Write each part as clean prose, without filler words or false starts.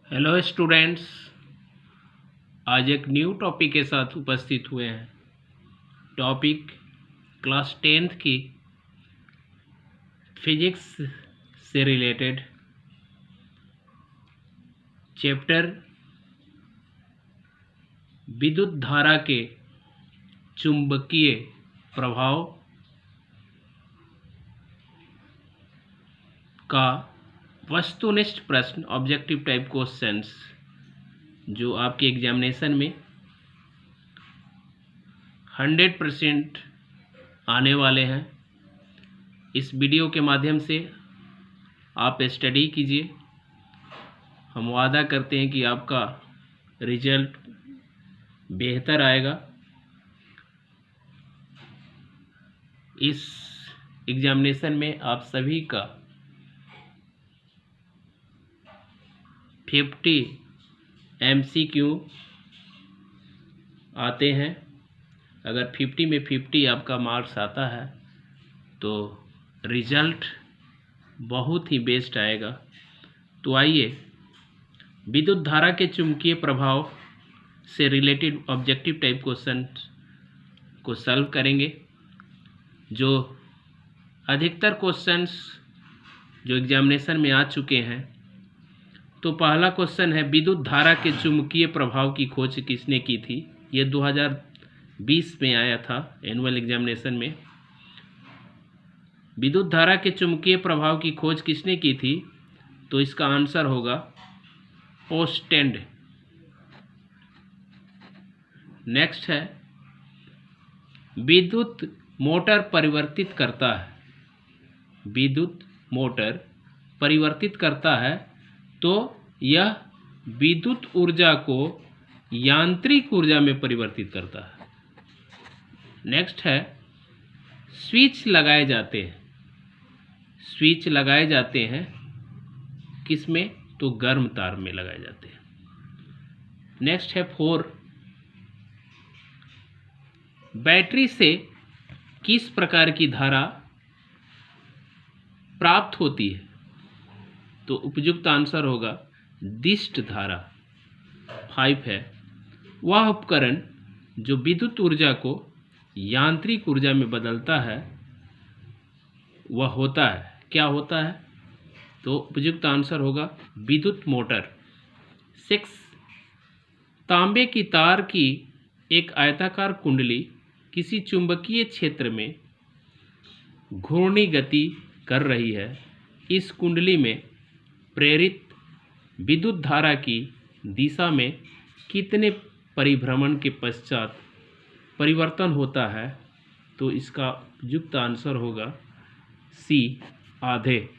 Hello students, आज एक new topic के साथ उपस्थित हुए हैं। टॉपिक क्लास 10th की फिजिक्स से रिलेटेड चैप्टर विद्युत धारा के चुंबकीय प्रभाव का वस्तुनिष्ठ प्रश्न, ऑब्जेक्टिव टाइप क्वेश्चंस, जो आपके एग्जामिनेशन में 100% आने वाले हैं। इस वीडियो के माध्यम से आप स्टडी कीजिए। हम वादा करते हैं कि आपका रिजल्ट बेहतर आएगा। इस एग्जामिनेशन में आप सभी का 50 MCQ आते हैं। अगर 50 में 50 आपका मार्क्स आता है तो रिजल्ट बहुत ही बेस्ट आएगा। तो आइए विद्युत धारा के चुंबकीय प्रभाव से रिलेटेड ऑब्जेक्टिव टाइप क्वेश्चन को सॉल्व करेंगे। जो अधिकतर क्वेश्चंस जो एग्जामिनेशन में आ चुके हैं। तो पहला क्वेश्चन है, विद्युत धारा के चुंबकीय प्रभाव की खोज किसने की थी? ये 2020 में आया था एनुअल एग्जामिनेशन में। विद्युत धारा के चुंबकीय प्रभाव की खोज किसने की थी? तो इसका आंसर होगा ओस्टेंड। नेक्स्ट है, विद्युत मोटर परिवर्तित करता है। विद्युत मोटर परिवर्तित करता है तो यह विद्युत ऊर्जा को यांत्रिक ऊर्जा में परिवर्तित करता है। नेक्स्ट है, स्विच लगाए जाते हैं। स्विच लगाए जाते हैं किसमें? तो गर्म तार में लगाए जाते हैं। नेक्स्ट है 4, बैटरी से किस प्रकार की धारा प्राप्त होती है? तो उपयुक्त आंसर होगा दिष्ट धारा। 5 है, वह उपकरण जो विद्युत ऊर्जा को यांत्रिक ऊर्जा में बदलता है वह होता है, क्या होता है? तो उपयुक्त आंसर होगा विद्युत मोटर। 6, तांबे की तार की एक आयताकार कुंडली किसी चुंबकीय क्षेत्र में घूर्णी गति कर रही है। इस कुंडली में प्रेरित विद्युत धारा की दिशा में कितने परिभ्रमण के पश्चात परिवर्तन होता है? तो इसका उपयुक्त आंसर होगा सी, आधे।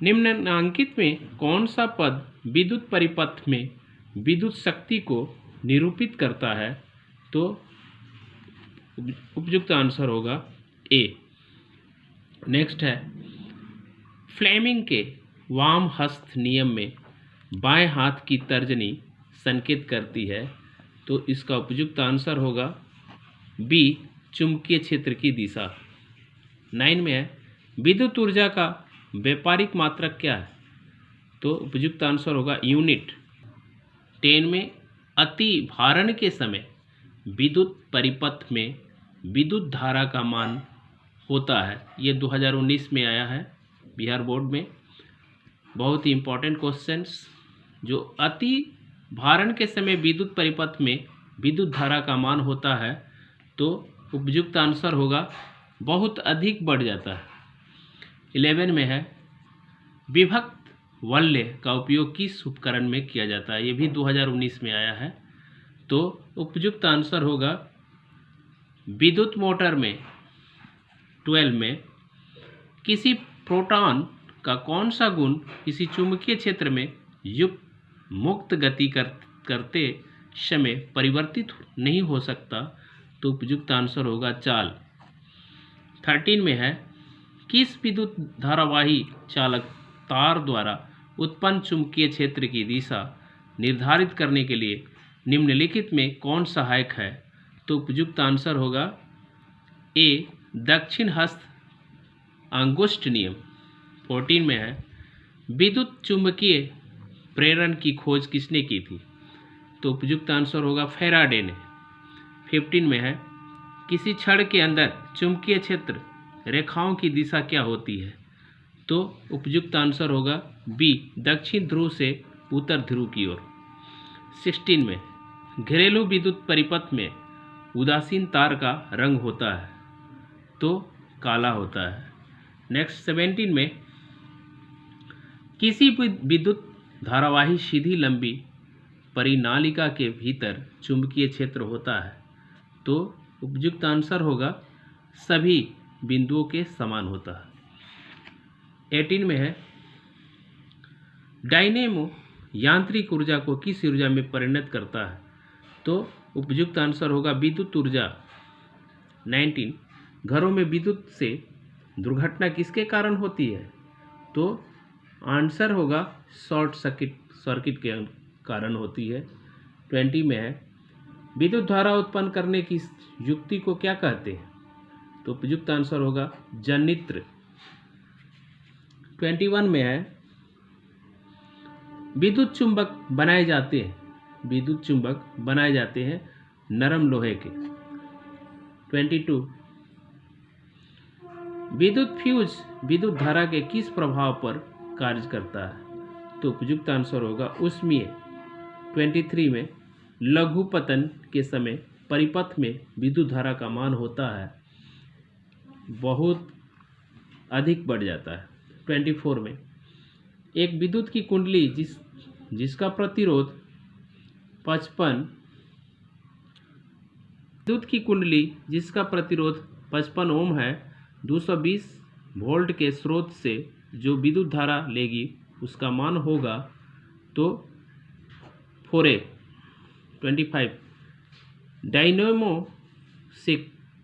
निम्नलिखित में कौन सा पद विद्युत परिपथ में विद्युत शक्ति को निरूपित करता है? तो उपयुक्त आंसर होगा ए। नेक्स्ट है, फ्लेमिंग के वाम हस्त नियम में बाएं हाथ की तर्जनी संकेत करती है। तो इसका उपयुक्त आंसर होगा बी, चुंबकीय क्षेत्र की दिशा। 9 में है, विद्युत ऊर्जा का व्यापारिक मात्रक क्या है? तो उपयुक्त आंसर होगा यूनिट। 10 में, अति भारण के समय विद्युत परिपथ में विद्युत धारा का मान होता है। ये 2019 में आया है बिहार बोर्ड में। बहुत ही इम्पोर्टेंट क्वेश्चंस। जो अति भारण के समय विद्युत परिपथ में विद्युत धारा का मान होता है तो उपयुक्त आंसर होगा बहुत अधिक बढ़ जाता है। 11 में है, विभक्त वल्य का उपयोग किस उपकरण में किया जाता है? ये भी 2019 में आया है। तो उपयुक्त आंसर होगा विद्युत मोटर में। 12 में, किसी प्रोटॉन का कौन सा गुण किसी चुंबकीय क्षेत्र में मुक्त गति करते समय परिवर्तित नहीं हो सकता? तो उपयुक्त आंसर होगा चाल। 13 में है, किस विद्युत धारावाही चालक तार द्वारा उत्पन्न चुंबकीय क्षेत्र की दिशा निर्धारित करने के लिए निम्नलिखित में कौन सहायक है? तो उपयुक्त आंसर होगा ए, दक्षिण हस्त अंगुष्ठ नियम। 14 में है, विद्युत चुंबकीय प्रेरण की खोज किसने की थी? तो उपयुक्त आंसर होगा फैराडे ने। 15 में है, किसी छड़ के अंदर चुंबकीय क्षेत्र रेखाओं की दिशा क्या होती है? तो उपयुक्त आंसर होगा बी, दक्षिण ध्रुव से उत्तर ध्रुव की ओर। 16 में, घरेलू विद्युत परिपथ में उदासीन तार का रंग होता है, तो काला होता है। नेक्स्ट 17 में, किसी विद्युत धारावाही सीधी लंबी परिनालिका के भीतर चुंबकीय क्षेत्र होता है, तो उपयुक्त आंसर होगा सभी बिंदुओं के समान होता है। 18 में है, डायनेमो यांत्रिक ऊर्जा को किस ऊर्जा में परिणत करता है? तो उपयुक्त आंसर होगा विद्युत ऊर्जा। 19, घरों में विद्युत से दुर्घटना किसके कारण होती है? तो आंसर होगा शॉर्ट सर्किट के कारण होती है। 20 में है, विद्युत धारा उत्पन्न करने की युक्ति को क्या कहते हैं? तो उपयुक्त आंसर होगा जनित्र। 21 में है, विद्युत चुंबक बनाए जाते हैं नरम लोहे के। 22, विद्युत फ्यूज विद्युत धारा के किस प्रभाव पर कार्य करता है? तो उपयुक्त आंसर होगा ऊष्मीय। 23 में, लघु पतन के समय परिपथ में विद्युत धारा का मान होता है बहुत अधिक बढ़ जाता है। 24 में, एक विद्युत की कुंडली जिसका प्रतिरोध 55 ओम है, 220 वोल्ट के स्रोत से जो विद्युत धारा लेगी उसका मान होगा तो 4A। 25, डायनेमो से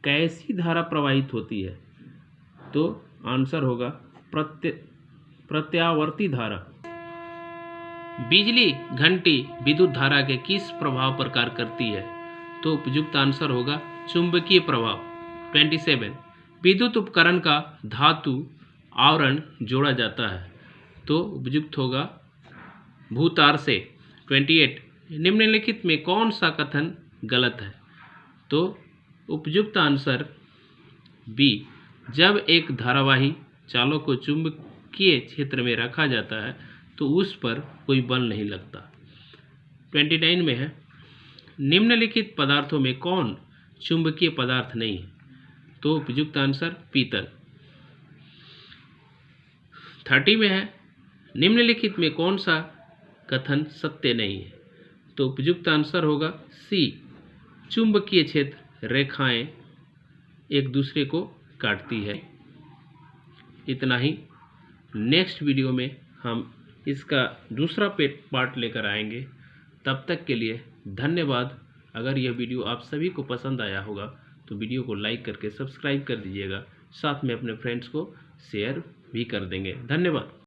कैसी धारा प्रवाहित होती है? तो आंसर होगा प्रत्यावर्ती धारा। बिजली घंटी विद्युत धारा के किस प्रभाव पर कार्य करती है? तो उपयुक्त आंसर होगा चुंबकीय प्रभाव। 27, विद्युत उपकरण का धातु आवरण जोड़ा जाता है, तो उपयुक्त होगा भूतार से। 28, निम्नलिखित में कौन सा कथन गलत है? तो उपयुक्त आंसर बी, जब एक धारावाही चालक को चुंबकीय क्षेत्र में रखा जाता है तो उस पर कोई बल नहीं लगता। 29 में है, निम्नलिखित पदार्थों में कौन चुंबकीय पदार्थ नहीं है? तो उपयुक्त आंसर पीतल। 30 में है, निम्नलिखित में कौन सा कथन सत्य नहीं है? तो उपयुक्त आंसर होगा सी, चुंबकीय क्षेत्र रेखाएं एक दूसरे को काटती है। इतना ही। नेक्स्ट वीडियो में हम इसका दूसरा पार्ट लेकर आएंगे। तब तक के लिए धन्यवाद। अगर यह वीडियो आप सभी को पसंद आया होगा तो वीडियो को लाइक करके सब्सक्राइब कर दीजिएगा, साथ में अपने फ्रेंड्स को शेयर भी कर देंगे। धन्यवाद।